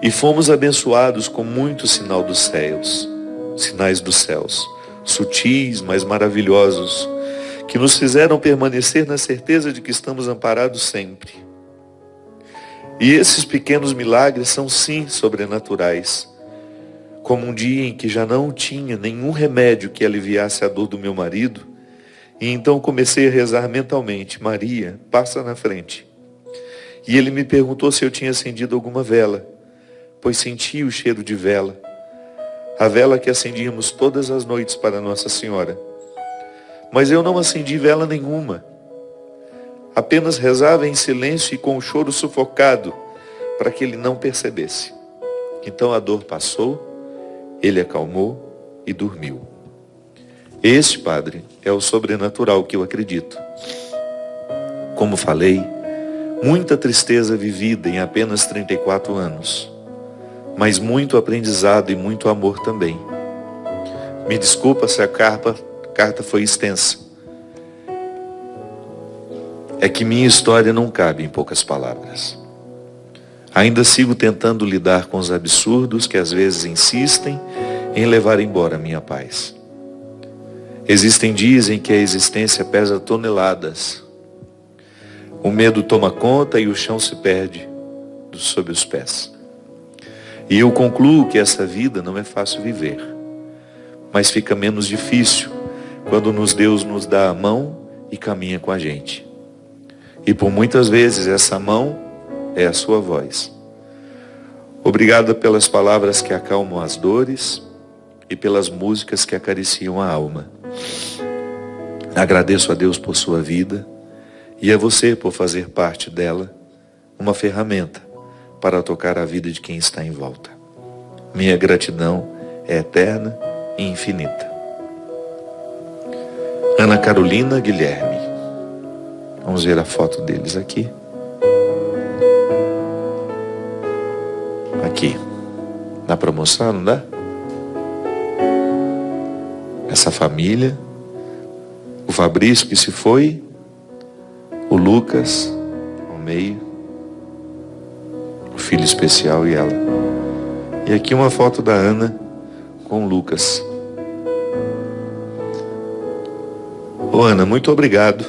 [SPEAKER 1] E fomos abençoados com muito sinais dos céus, sutis, mas maravilhosos, que nos fizeram permanecer na certeza de que estamos amparados sempre. E esses pequenos milagres são sim sobrenaturais, como um dia em que já não tinha nenhum remédio que aliviasse a dor do meu marido, e então comecei a rezar mentalmente: Maria, passa na frente. E ele me perguntou se eu tinha acendido alguma vela, pois sentia o cheiro de vela. a vela que acendíamos todas as noites para Nossa Senhora. Mas eu não acendi vela nenhuma. Apenas rezava em silêncio e com o choro sufocado, para que ele não percebesse. Então a dor passou, ele acalmou e dormiu. Este, Padre, é o sobrenatural que eu acredito. Como falei, muita tristeza vivida em apenas 34 anos, mas muito aprendizado e muito amor também. Me desculpa se a carta foi extensa. É que minha história não cabe em poucas palavras. Ainda sigo tentando lidar com os absurdos que às vezes insistem em levar embora a minha paz. Existem dias em que a existência pesa toneladas. O medo toma conta e o chão se perde sob os pés. E eu concluo que essa vida não é fácil viver, mas fica menos difícil quando Deus nos dá a mão e caminha com a gente. E por muitas vezes essa mão é a sua voz. Obrigado pelas palavras que acalmam as dores e pelas músicas que acariciam a alma. Agradeço a Deus por sua vida e a você por fazer parte dela, uma ferramenta para tocar a vida de quem está em volta. Minha gratidão é eterna e infinita. Ana Carolina Guilherme. Vamos ver a foto deles aqui. Aqui. Dá para mostrar, não dá? Essa família. O Fabrício que se foi. O Lucas ao meio. O filho especial e ela. E aqui uma foto da Ana com o Lucas. Ô Ana, muito obrigado.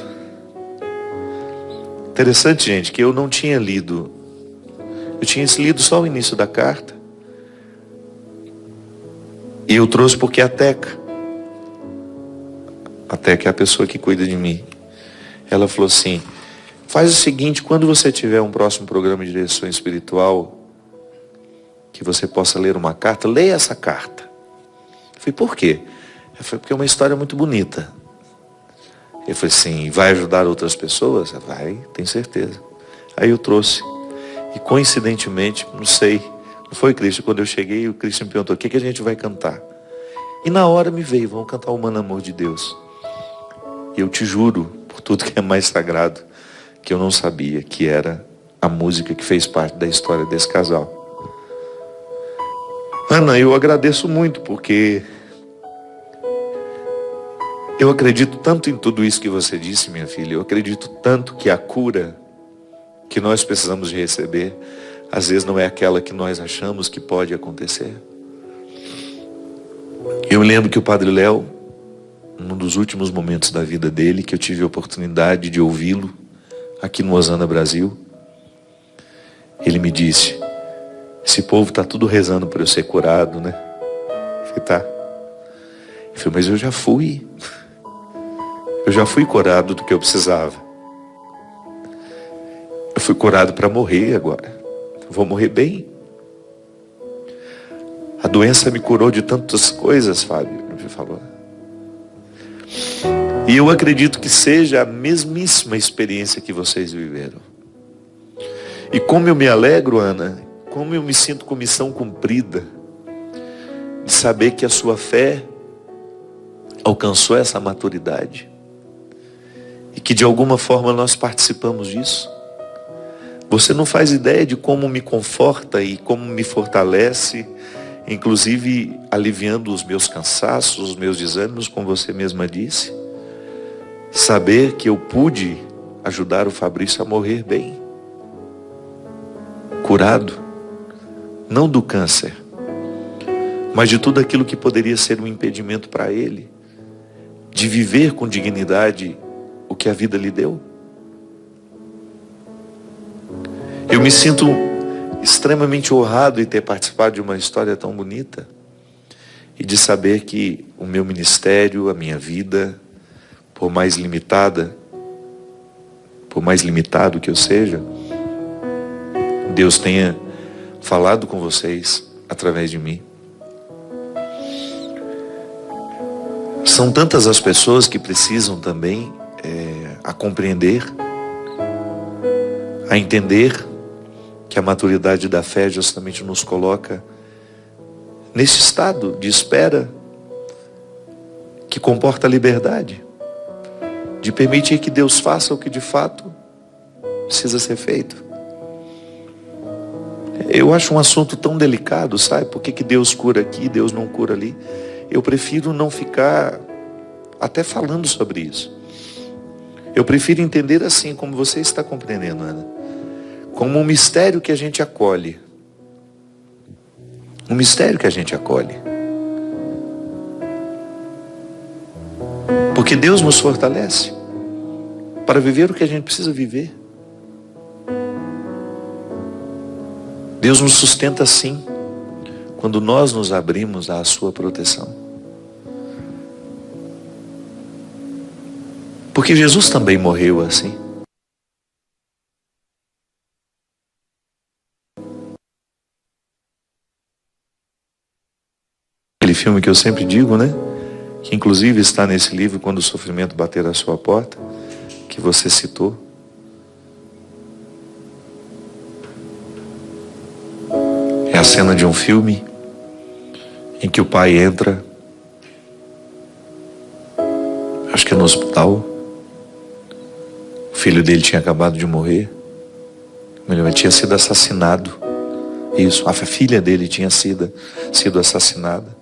[SPEAKER 1] Interessante, gente, que eu não tinha lido. Eu tinha lido só o início da carta. E eu trouxe porque a Teca é a pessoa que cuida de mim. Ela falou assim, faz o seguinte, quando você tiver um próximo programa de direção espiritual, que você possa ler uma carta, leia essa carta. Eu falei, por quê? Eu falei, porque é uma história muito bonita. Eu falei assim, vai ajudar outras pessoas? Vai, tenho certeza. Aí eu trouxe. E coincidentemente, não sei, não foi, Cristo? Quando eu cheguei, o Cristo me perguntou, o que a gente vai cantar? E na hora me veio, vamos cantar o Humano Amor de Deus. E eu te juro, por tudo que é mais sagrado, que eu não sabia que era a música que fez parte da história desse casal. Ana, eu agradeço muito, porque eu acredito tanto em tudo isso que você disse, minha filha. Eu acredito tanto que a cura que nós precisamos de receber, às vezes não é aquela que nós achamos que pode acontecer. Eu me lembro que o Padre Léo, num dos últimos momentos da vida dele, que eu tive a oportunidade de ouvi-lo aqui no Osana Brasil, ele me disse, esse povo está tudo rezando para eu ser curado, né? Eu falei, tá. Eu falei, mas eu já fui. Eu já fui curado do que eu precisava. Eu fui curado para morrer agora. Vou morrer bem. A doença me curou de tantas coisas, Fábio, ele falou. E eu acredito que seja a mesmíssima experiência que vocês viveram. E como eu me alegro, Ana, como eu me sinto com missão cumprida, de saber que a sua fé alcançou essa maturidade. E que de alguma forma nós participamos disso. Você não faz ideia de como me conforta e como me fortalece, inclusive aliviando os meus cansaços, os meus desânimos, como você mesma disse. Saber que eu pude ajudar o Fabrício a morrer bem. Curado. Não do câncer, mas de tudo aquilo que poderia ser um impedimento para ele. De viver com dignidade o que a vida lhe deu. Eu me sinto extremamente honrado em ter participado de uma história tão bonita e de saber que o meu ministério, a minha vida, por mais limitado que eu seja, Deus tenha falado com vocês através de mim. São tantas as pessoas que precisam também a compreender, a entender que a maturidade da fé justamente nos coloca nesse estado de espera que comporta a liberdade, de permitir que Deus faça o que de fato precisa ser feito. Eu acho um assunto tão delicado, sabe? Por que Deus cura aqui, Deus não cura ali? Eu prefiro não ficar até falando sobre isso. Eu prefiro entender assim, como você está compreendendo, Ana, como um mistério que a gente acolhe. Um mistério que a gente acolhe. Porque Deus nos fortalece para viver o que a gente precisa viver. Deus nos sustenta assim, quando nós nos abrimos à sua proteção. Porque Jesus também morreu assim. Aquele filme que eu sempre digo, né? Que inclusive está nesse livro, Quando o Sofrimento Bater à Sua Porta, que você citou. É a cena de um filme em que o pai entra, acho que é no hospital. O filho dele tinha acabado de morrer. Ele tinha sido assassinado. Isso, a filha dele tinha sido assassinada.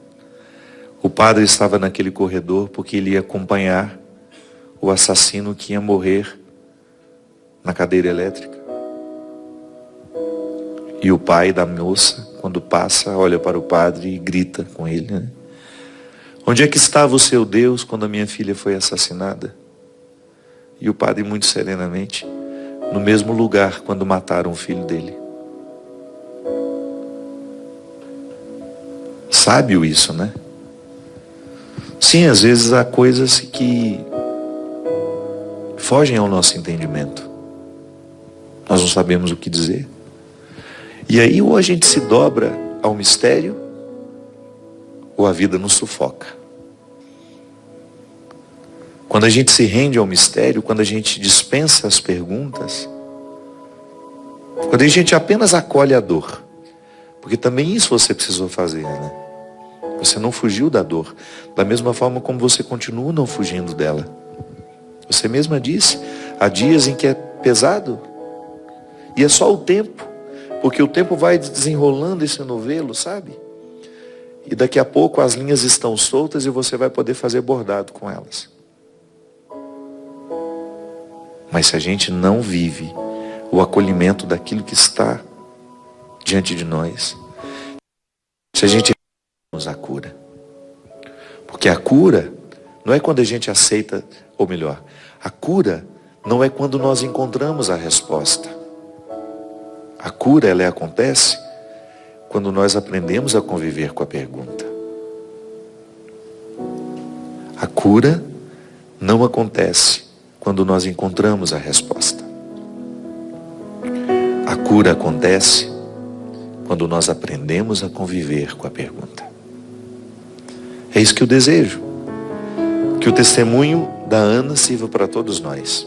[SPEAKER 1] O padre estava naquele corredor porque ele ia acompanhar o assassino que ia morrer na cadeira elétrica. E o pai da moça, quando passa, olha para o padre e grita com ele, né? Onde é que estava o seu Deus quando a minha filha foi assassinada? E o padre, muito serenamente, no mesmo lugar quando mataram o filho dele. Sábio isso, né? Sim, às vezes há coisas que fogem ao nosso entendimento. Nós não sabemos o que dizer. E aí ou a gente se dobra ao mistério, ou a vida nos sufoca. Quando a gente se rende ao mistério, quando a gente dispensa as perguntas, quando a gente apenas acolhe a dor, porque também isso você precisou fazer, né? Você não fugiu da dor, da mesma forma como você continua não fugindo dela. Você mesma disse, há dias em que é pesado, e é só o tempo, porque o tempo vai desenrolando esse novelo, sabe? E daqui a pouco as linhas estão soltas e você vai poder fazer bordado com elas. Mas se a gente não vive o acolhimento daquilo que está diante de nós, se a gente não a cura, porque a cura não é quando a gente aceita, ou melhor, a cura não é quando nós encontramos a resposta. A cura, ela acontece quando nós aprendemos a conviver com a pergunta. A cura não acontece quando nós encontramos a resposta. A cura acontece quando nós aprendemos a conviver com a pergunta. É isso que eu desejo. Que o testemunho da Ana sirva para todos nós.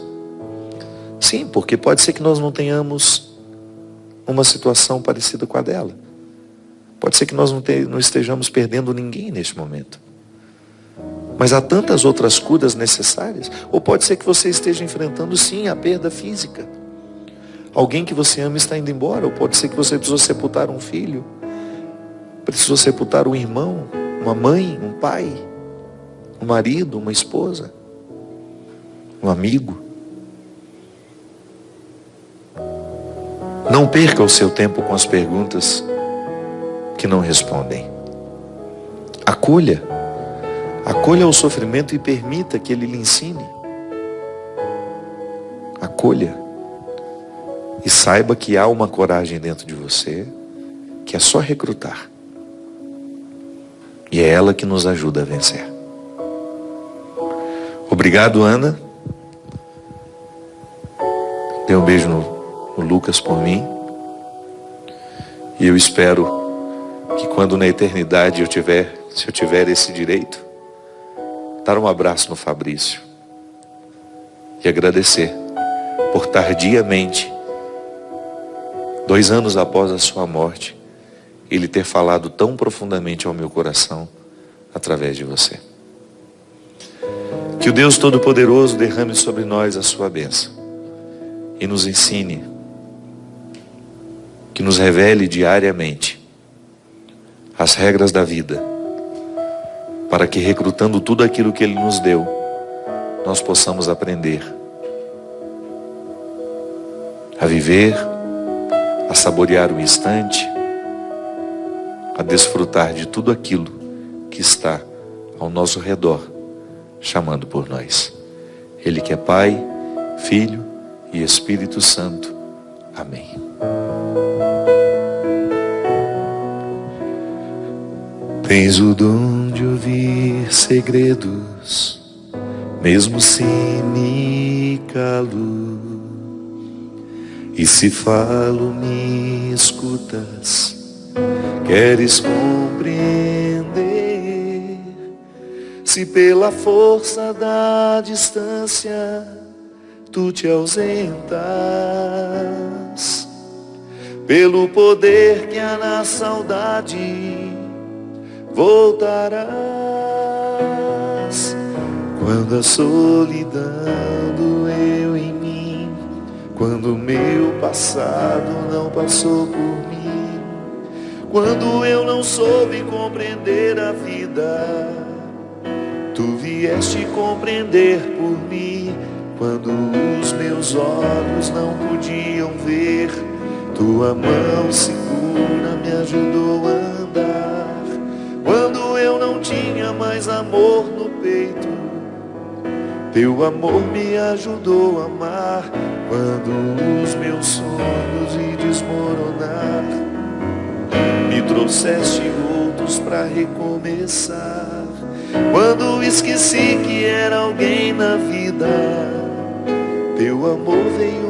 [SPEAKER 1] Sim, porque pode ser que nós não tenhamos uma situação parecida com a dela. Pode ser que nós não estejamos perdendo ninguém neste momento. Mas há tantas outras curas necessárias. Ou pode ser que você esteja enfrentando, sim, a perda física. Alguém que você ama está indo embora. Ou pode ser que você precisou sepultar um filho. Precisou sepultar um irmão, uma mãe, um pai, um marido, uma esposa, um amigo. Não perca o seu tempo com as perguntas que não respondem. Acolha o sofrimento e permita que ele lhe ensine. Acolha. E saiba que há uma coragem dentro de você que é só recrutar. E é ela que nos ajuda a vencer. Obrigado, Ana. Dê um beijo no Lucas por mim. E eu espero que quando na eternidade se eu tiver esse direito, dar um abraço no Fabrício e agradecer por tardiamente, 2 anos após a sua morte, ele ter falado tão profundamente ao meu coração através de você. Que o Deus Todo-Poderoso derrame sobre nós a sua bênção e nos ensine, que nos revele diariamente as regras da vida, para que, recrutando tudo aquilo que Ele nos deu, nós possamos aprender a viver, a saborear o instante, a desfrutar de tudo aquilo que está ao nosso redor, chamando por nós. Ele que é Pai, Filho e Espírito Santo. Amém. Tens o dom de ouvir segredos, mesmo se me calo. E se falo, me escutas, queres compreender. Se pela força da distância tu te ausentas, pelo poder que há na saudade voltarás. Quando a solidão doeu em mim, quando o meu passado não passou por mim, quando eu não soube compreender a vida, tu vieste compreender por mim. Quando os meus olhos não podiam ver, tua mão segura me ajudou a andar. Quando eu não tinha mais amor no peito, teu amor me ajudou a amar. Quando os meus sonhos iam desmoronar, me trouxeste outros para recomeçar. Quando esqueci que era alguém na vida, teu amor veio